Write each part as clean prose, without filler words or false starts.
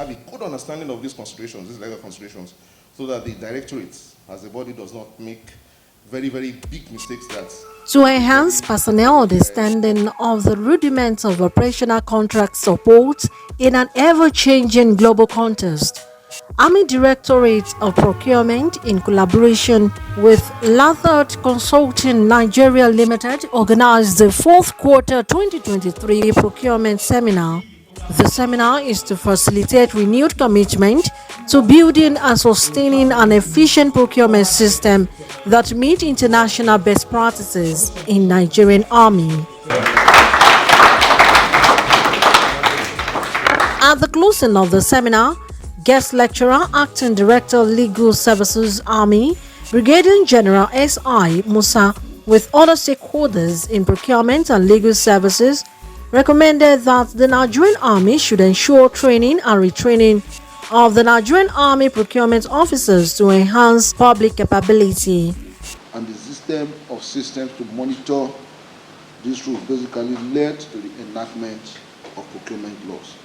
have a good understanding of these considerations, these legal considerations, so that the directorate, as a body, does not make very, very big mistakes that... To enhance personnel understanding of the rudiments of operational contract support in an ever-changing global context, Army Directorate of Procurement, in collaboration with Lathad Consulting Nigeria Limited, organized the fourth quarter 2023 Procurement Seminar. The seminar is to facilitate renewed commitment to building and sustaining an efficient procurement system that meets international best practices in Nigerian Army. At the closing of the seminar, guest lecturer, Acting Director Legal Services Army, Brigadier General S.I Musa, with other stakeholders in procurement and legal services, recommended that the Nigerian Army should ensure training and retraining of the Nigerian Army procurement officers to enhance public capability. And the system of systems to monitor these rules basically led to the enactment of procurement laws.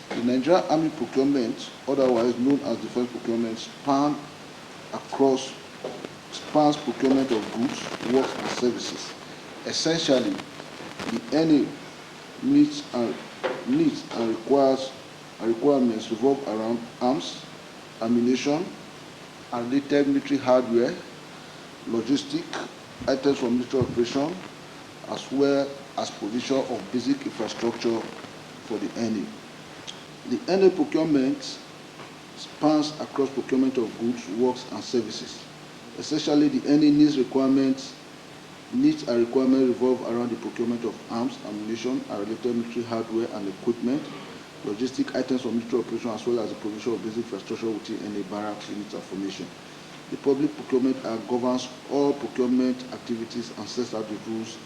The Nigerian Army procurement, otherwise known as defense procurement, spans procurement of goods, works, and services. Essentially, the NA needs and requirements revolve around arms, ammunition, and related military hardware, logistic items for military operation, as well as provision of basic infrastructure for the NA. The NA procurement spans across procurement of goods, works, and services. Essentially, the NA needs and requirements revolve around the procurement of arms, ammunition, and related military hardware and equipment, logistic items for military operation, as well as the provision of basic infrastructure within NA barracks, units, and formation. The Public Procurement Act governs all procurement activities and sets out the rules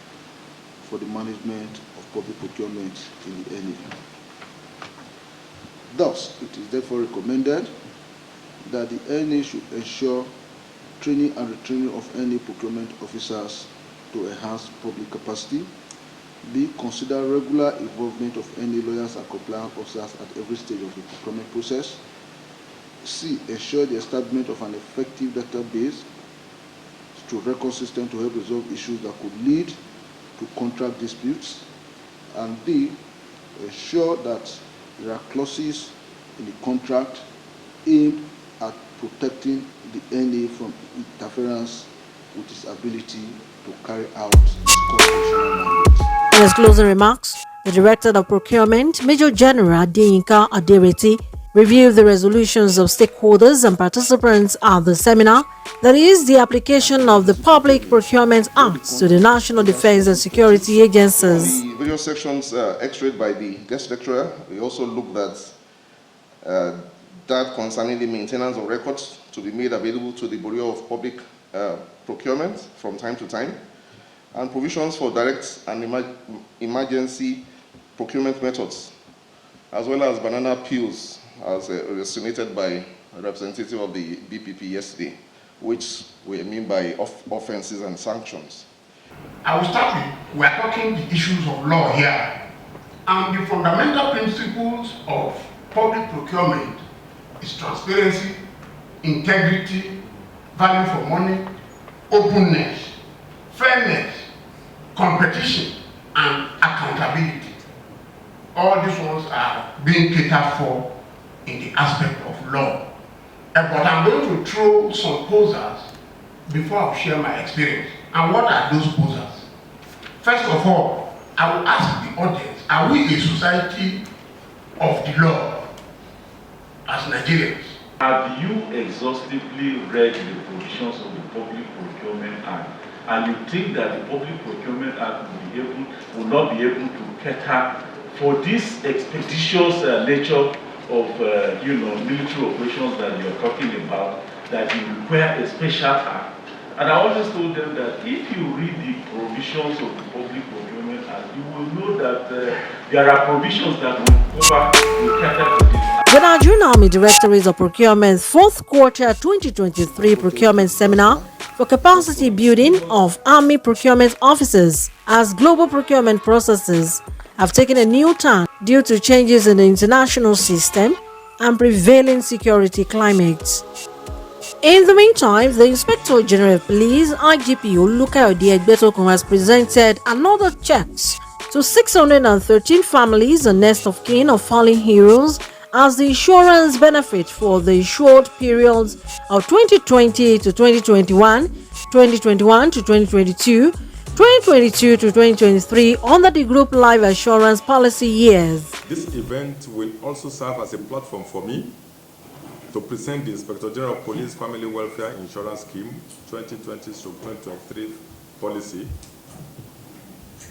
for the management of public procurement in the NA. Thus, it is therefore recommended that the NA should ensure training and retraining of NA procurement officers to enhance public capacity. B. Consider regular involvement of NA lawyers and compliance officers at every stage of the procurement process. C. Ensure the establishment of an effective database to record system to help resolve issues that could lead to contract disputes. And D. Ensure that there are clauses in the contract aimed at protecting the NA from interference with its ability to carry out its constitutional mandate. In his closing remarks, the Director of Procurement, Major General Adeyinka Adereti, reviewed the resolutions of stakeholders and participants at the seminar, that is, the application of the Public Procurement Act to the National Defense and Security Agencies. The various sections x-rayed by the guest lecturer, we also looked at that concerning the maintenance of records to be made available to the Bureau of Public Procurement from time to time, and provisions for direct and emergency procurement methods, as well as banana peels, as resonated by a representative of the BPP yesterday, which we mean by offenses and sanctions. I will start with, we are talking the issues of law here, and the fundamental principles of public procurement is transparency, integrity, value for money, openness, fairness, competition, and accountability. All these ones are being catered for in the aspect of law. But I'm going to throw some posers before I share my experience. And what are those posers? First of all, I will ask the audience, are we a society of the law as Nigerians? Have you exhaustively read the provisions of the Public Procurement Act, and you think that the Public Procurement Act will not be able to cater for this expeditious nature of military operations that you're talking about, that you require a special act? And I always told them that if you read the provisions of the Public Procurement Act, you will know that there are provisions that will cater to this. The Nigerian Army Directorate of Procurement's fourth quarter 2023 procurement seminar for capacity building of Army procurement officers, as global procurement processes have taken a new turn due to changes in the international system and prevailing security climates. In the meantime, the Inspector General of Police, IGP Olukayode Egbetokun, has presented another checks to 613 families and next of kin of fallen heroes as the insurance benefit for the insured periods of 2020 to 2021, 2021 to 2022, 2022 to 2023 under the Group Life Assurance Policy years. This event will also serve as a platform for me to present the Inspector General of Police Family Welfare Insurance Scheme 2020-2023 policy.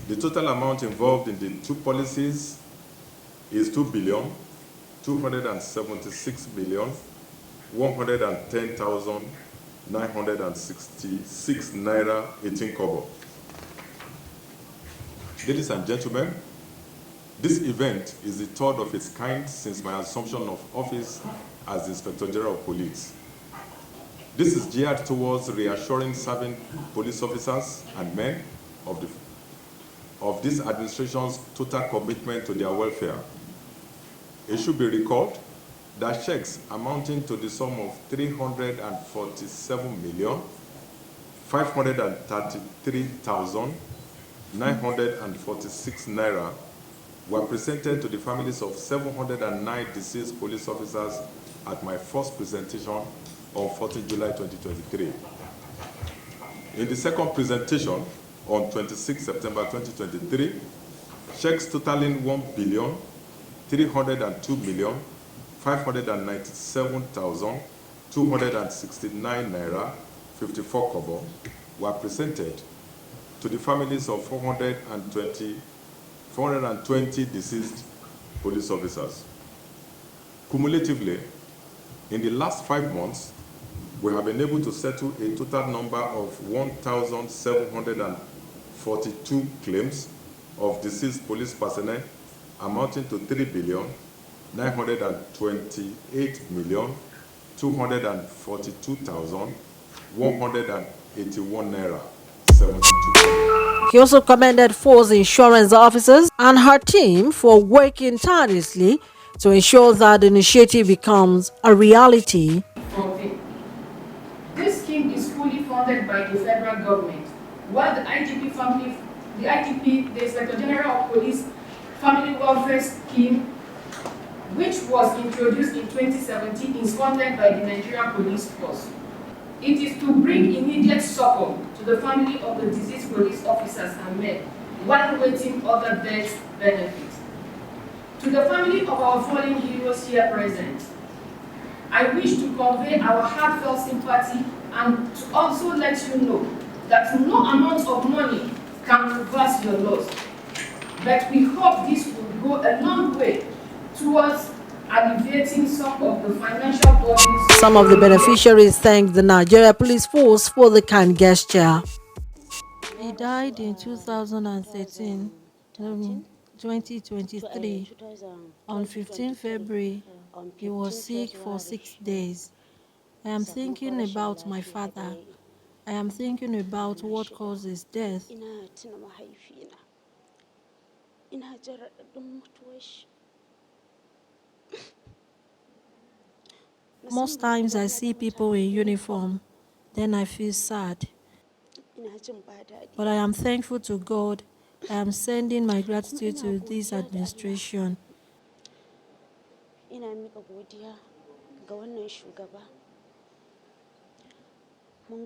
The total amount involved in the two policies is 2,276,110,966 naira 18 kobo. Ladies and gentlemen, this event is the third of its kind since my assumption of office as the Inspector General of Police. This is geared towards reassuring serving police officers and men of this administration's total commitment to their welfare. It should be recalled that checks amounting to the sum of 347,533,946 naira were presented to the families of 709 deceased police officers at my first presentation on 14 July 2023. In the second presentation on 26 September 2023, checks totaling 1,302,597,269 naira 54 kobo were presented to the families of 420 deceased police officers. Cumulatively, in the last 5 months, we have been able to settle a total number of 1,742 claims of deceased police personnel amounting to 3,928,242,181 naira 72. He also commended Force insurance officers and her team for working tirelessly to ensure that the initiative becomes a reality. This scheme is fully funded by the federal government, while the Inspector General of Police Family Welfare Scheme, which was introduced in 2017, is funded by the Nigerian Police Force. It is to bring immediate support to the family of the deceased police officers and men while waiting other death benefits. To the family of our fallen heroes here present, I wish to convey our heartfelt sympathy and to also let you know that no amount of money can reverse your loss. But we hope this will go a long way towards alleviating some of the financial burdens. Some of the beneficiaries thanked the Nigeria Police Force for the kind gesture. He died in 2013, 2023. On 15 February, he was sick for 6 days. I am thinking about my father. I am thinking about what caused his death. Most times I see people in uniform, then I feel sad. But I am thankful to God. I am sending my gratitude to this administration.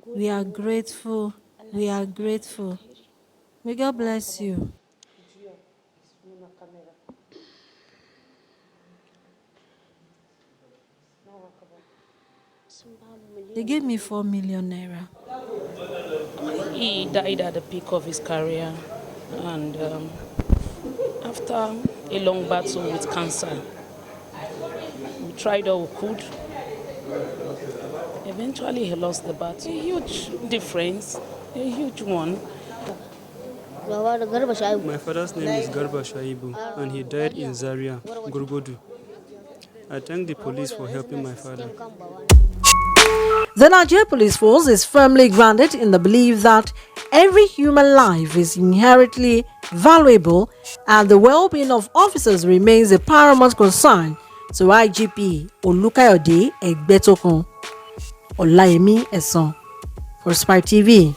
We are grateful. We are grateful. May God bless you. They gave me 4 million naira. He died at the peak of his career, and after a long battle with cancer, we tried all we could. Eventually, he lost the battle. A huge difference, a huge one. My father's name is Garba Shaibu, and he died in Zaria, Gurgudu. I thank the police for helping my father. The Nigeria Police Force is firmly grounded in the belief that every human life is inherently valuable and the well-being of officers remains a paramount concern to IGP Olukayode Egbetokun, Olayemi Esan for Spy TV.